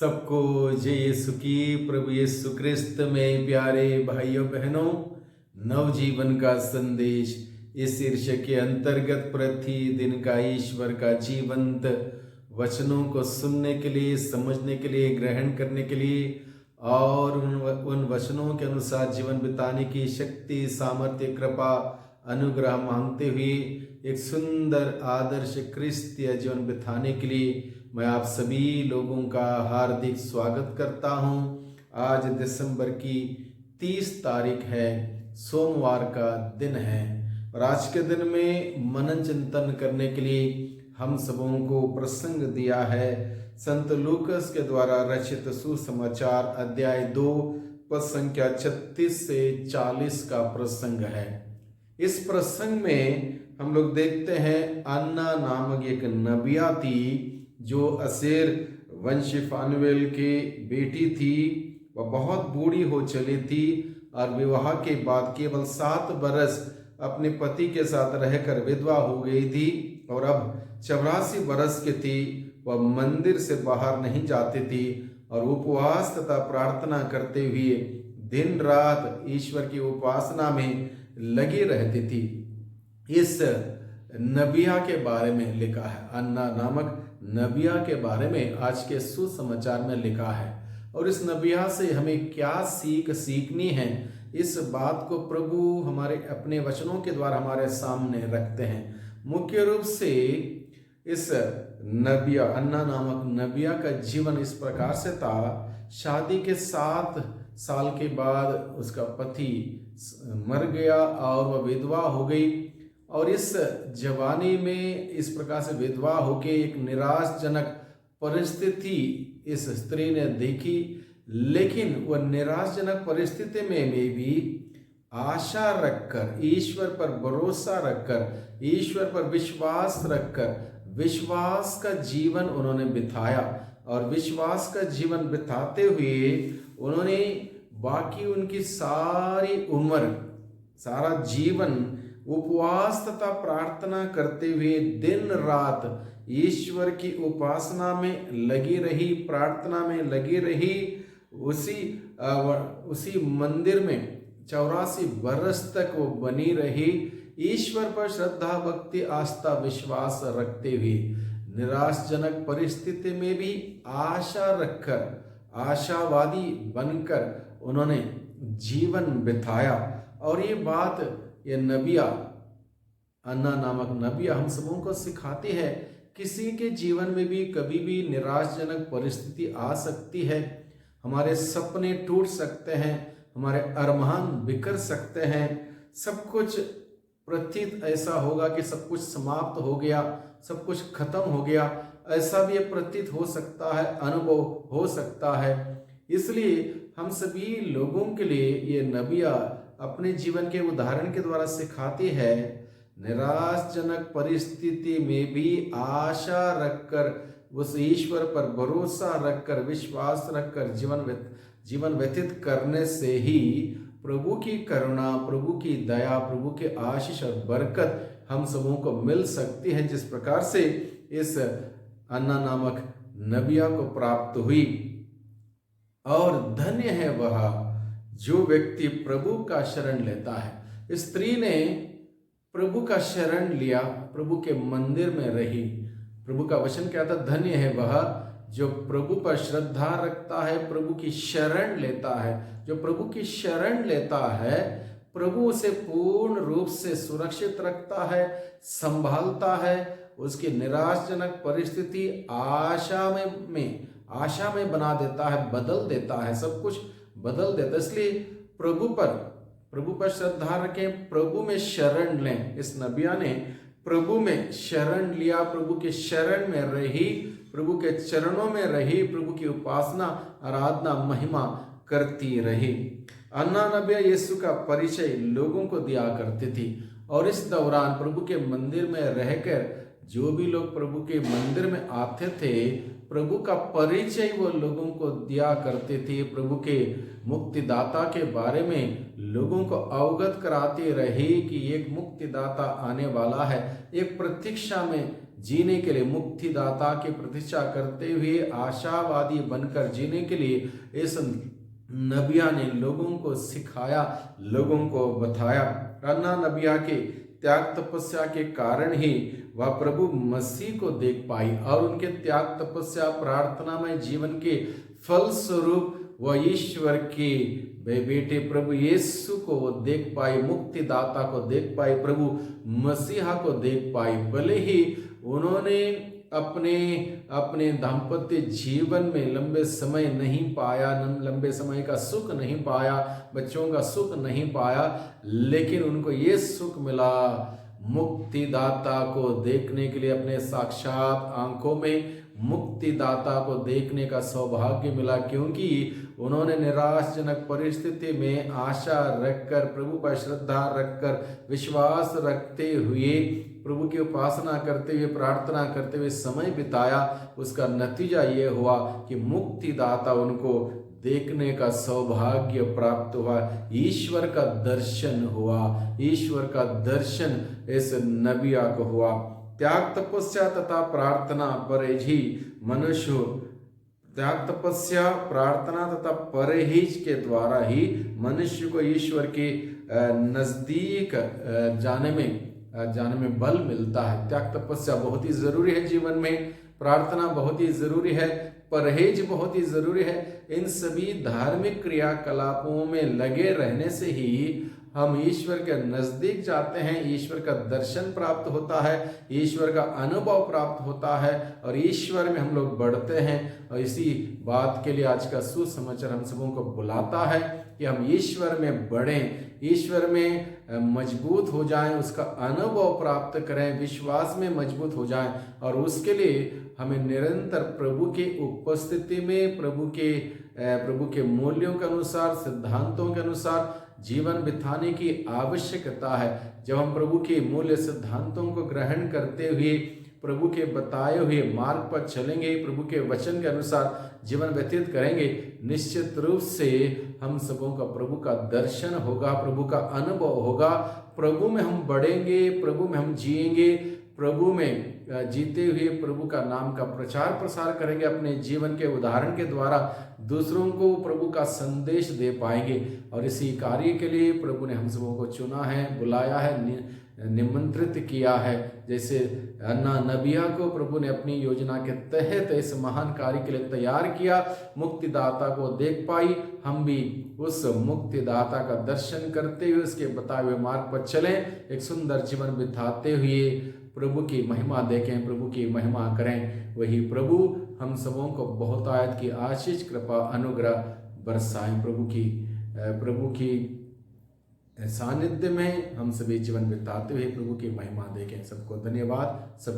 सबको जय यीशु की। प्रभु यीशु क्रिस्त में प्यारे भाइयों बहनों, नवजीवन का संदेश इस शीर्षक के अंतर्गत प्रतिदिन का ईश्वर का जीवंत वचनों को सुनने के लिए, समझने के लिए, ग्रहण करने के लिए और उन वचनों के अनुसार जीवन बिताने की शक्ति, सामर्थ्य, कृपा, अनुग्रह मांगते हुए एक सुंदर आदर्श क्रिस्तीय जीवन बिताने के लिए मैं आप सभी लोगों का हार्दिक स्वागत करता हूं। आज दिसंबर की 30 तारीख है, सोमवार का दिन है और आज के दिन में मनन चिंतन करने के लिए हम सबों को प्रसंग दिया है संत लूकस के द्वारा रचित सुसमाचार अध्याय 2 पद संख्या 36 से 40 का प्रसंग है। इस प्रसंग में हम लोग देखते हैं अन्ना नामक एक नबिया थी जो असेर वंशी फानुएल की बेटी थी। वह बहुत बूढ़ी हो चली थी और विवाह के बाद केवल 7 बरस अपने पति के साथ रहकर विधवा हो गई थी और अब 84 बरस की थी। वह मंदिर से बाहर नहीं जाती थी और उपवास तथा प्रार्थना करते हुए दिन रात ईश्वर की उपासना में लगी रहती थी। इस नबिया के बारे में लिखा है, अन्ना नामक नबिया के बारे में आज के सुसमाचार में लिखा है और इस नबिया से हमें क्या सीखनी है, इस बात को प्रभु हमारे अपने वचनों के द्वारा हमारे सामने रखते हैं। मुख्य रूप से इस नबिया, अन्ना नामक नबिया का जीवन इस प्रकार से था। शादी के 7 साल के बाद उसका पति मर गया और वह विधवा हो गई और इस जवानी में इस प्रकार से विधवा होके एक निराशजनक परिस्थिति इस स्त्री ने देखी, लेकिन वह निराशजनक परिस्थिति में भी आशा रखकर, ईश्वर पर भरोसा रखकर, ईश्वर पर विश्वास रखकर विश्वास का जीवन उन्होंने बिताया और विश्वास का जीवन बिताते हुए उन्होंने बाकी उनकी सारी उम्र, सारा जीवन उपवास तथा प्रार्थना करते हुए दिन रात ईश्वर की उपासना में लगी रही, प्रार्थना में लगी रही। उसी मंदिर में 84 बरस तक वो बनी रही, ईश्वर पर श्रद्धा, भक्ति, आस्था, विश्वास रखते हुए निराशजनक परिस्थिति में भी आशा रखकर, आशावादी बनकर उन्होंने जीवन बिताया। और ये बात, ये नबिया, अन्ना नामक नबिया हम सबों को सिखाती है किसी के जीवन में भी कभी भी निराशजनक परिस्थिति आ सकती है। हमारे सपने टूट सकते हैं, हमारे अरमान बिखर सकते हैं, सब कुछ प्रतीत ऐसा होगा कि सब कुछ समाप्त हो गया, सब कुछ खत्म हो गया, ऐसा भी प्रतीत हो सकता है, अनुभव हो सकता है। इसलिए हम सभी लोगों के लिए ये नबिया अपने जीवन के उदाहरण के द्वारा सिखाती है, निराशजनक परिस्थिति में भी आशा रखकर, उस ईश्वर पर भरोसा रखकर, विश्वास रखकर जीवन व्यतीत करने से ही प्रभु की करुणा, प्रभु की दया, प्रभु के आशीष और बरकत हम सबों को मिल सकती है, जिस प्रकार से इस अन्ना नामक नबिया को प्राप्त हुई। और धन्य है वह जो व्यक्ति प्रभु का शरण लेता है। स्त्री ने प्रभु का शरण लिया, प्रभु के मंदिर में रही। प्रभु का वचन क्या था? धन्य है वह जो प्रभु पर श्रद्धा रखता है, प्रभु की शरण लेता है। जो प्रभु की शरण लेता है, प्रभु उसे पूर्ण रूप से सुरक्षित रखता है, संभालता है। उसकी निराशजनक परिस्थिति आशा में बना देता है, बदल देता है, सब कुछ बदल देता है। इसलिए प्रभु पर श्रद्धा रखें, प्रभु में शरण लें। इस नबिया ने प्रभु में शरण लिया, प्रभु के शरण में रही, प्रभु के चरणों में रही, प्रभु की उपासना, आराधना, महिमा करती रही। अन्ना नबिया यीशु का परिचय लोगों को दिया करती थी और इस दौरान प्रभु के मंदिर में रहकर जो भी लोग प्रभु के मंदिर में आते थे, प्रभु का परिचय वो लोगों को दिया करते थे। प्रभु के मुक्तिदाता के बारे में लोगों को अवगत कराते रहे कि एक मुक्तिदाता आने वाला है। एक प्रतीक्षा में जीने के लिए, मुक्तिदाता की प्रतीक्षा करते हुए आशावादी बनकर जीने के लिए इस नबिया ने लोगों को सिखाया, लोगों को बताया। अन्ना नबिया के त्याग तपस्या के कारण ही वह प्रभु मसीह को देख पाई और उनके त्याग तपस्या प्रार्थनामय जीवन के फल स्वरूप वह ईश्वर के बेटे प्रभु यीशु को वो देख पाई, मुक्तिदाता को देख पाई, प्रभु मसीहा को देख पाई। भले ही उन्होंने अपने अपने दाम्पत्य जीवन में लंबे समय नहीं पाया, लंबे समय का सुख नहीं पाया, बच्चों का सुख नहीं पाया, लेकिन उनको ये सुख मिला मुक्तिदाता को देखने के लिए। अपने साक्षात आंखों में मुक्तिदाता को देखने का सौभाग्य मिला, क्योंकि उन्होंने निराशजनक परिस्थिति में आशा रखकर, प्रभु पर श्रद्धा रखकर, विश्वास रखते हुए, प्रभु की उपासना करते हुए, प्रार्थना करते हुए समय बिताया। उसका नतीजा ये हुआ कि मुक्तिदाता उनको देखने का सौभाग्य प्राप्त हुआ, ईश्वर का दर्शन हुआ, ईश्वर का दर्शन इस नबिया को हुआ। त्याग तपस्या तथा प्रार्थना परहेज मनुष्य, त्याग तपस्या प्रार्थना तथा परहेज के द्वारा ही मनुष्य को ईश्वर के नजदीक जाने में बल मिलता है। त्याग तपस्या बहुत ही जरूरी है जीवन में, प्रार्थना बहुत ही जरूरी है, परहेज बहुत ही जरूरी है। इन सभी धार्मिक क्रियाकलापों में लगे रहने से ही हम ईश्वर के नजदीक जाते हैं, ईश्वर का दर्शन प्राप्त होता है, ईश्वर का अनुभव प्राप्त होता है और ईश्वर में हम लोग बढ़ते हैं। और इसी बात के लिए आज का सुसमाचार हम सबों को बुलाता है कि हम ईश्वर में बढ़ें, ईश्वर में मजबूत हो जाएं, उसका अनुभव प्राप्त करें, विश्वास में मजबूत हो जाएं। और उसके लिए हमें निरंतर प्रभु की उपस्थिति में, प्रभु के मूल्यों के अनुसार, सिद्धांतों के अनुसार जीवन बिताने की आवश्यकता है। जब हम प्रभु के मूल्य सिद्धांतों को ग्रहण करते हुए प्रभु के बताए हुए मार्ग पर चलेंगे, प्रभु के वचन के अनुसार जीवन व्यतीत करेंगे, निश्चित रूप से हम सबों का प्रभु का दर्शन होगा, प्रभु का अनुभव होगा, प्रभु में हम बढ़ेंगे, प्रभु में हम जिएंगे, प्रभु में जीते हुए प्रभु का नाम का प्रचार प्रसार करेंगे। अपने जीवन के उदाहरण के द्वारा दूसरों को प्रभु का संदेश दे पाएंगे। और इसी कार्य के लिए प्रभु ने हम सबों को चुना है, बुलाया है, निमंत्रित किया है। जैसे अन्ना नबिया को प्रभु ने अपनी योजना के तहत इस महान कार्य के लिए तैयार किया, मुक्तिदाता को देख पाई, हम भी उस मुक्तिदाता का दर्शन करते हुए उसके बताए हुए मार्ग पर चलें, एक सुंदर जीवन बिताते हुए प्रभु की महिमा देखें, प्रभु की महिमा करें। वही प्रभु हम सबों को बहुत आयत की आशीष, कृपा, अनुग्रह बरसाएं। प्रभु की सानिध्य में हम सभी जीवन बिताते हुए प्रभु की महिमा देखें। सबको धन्यवाद। सब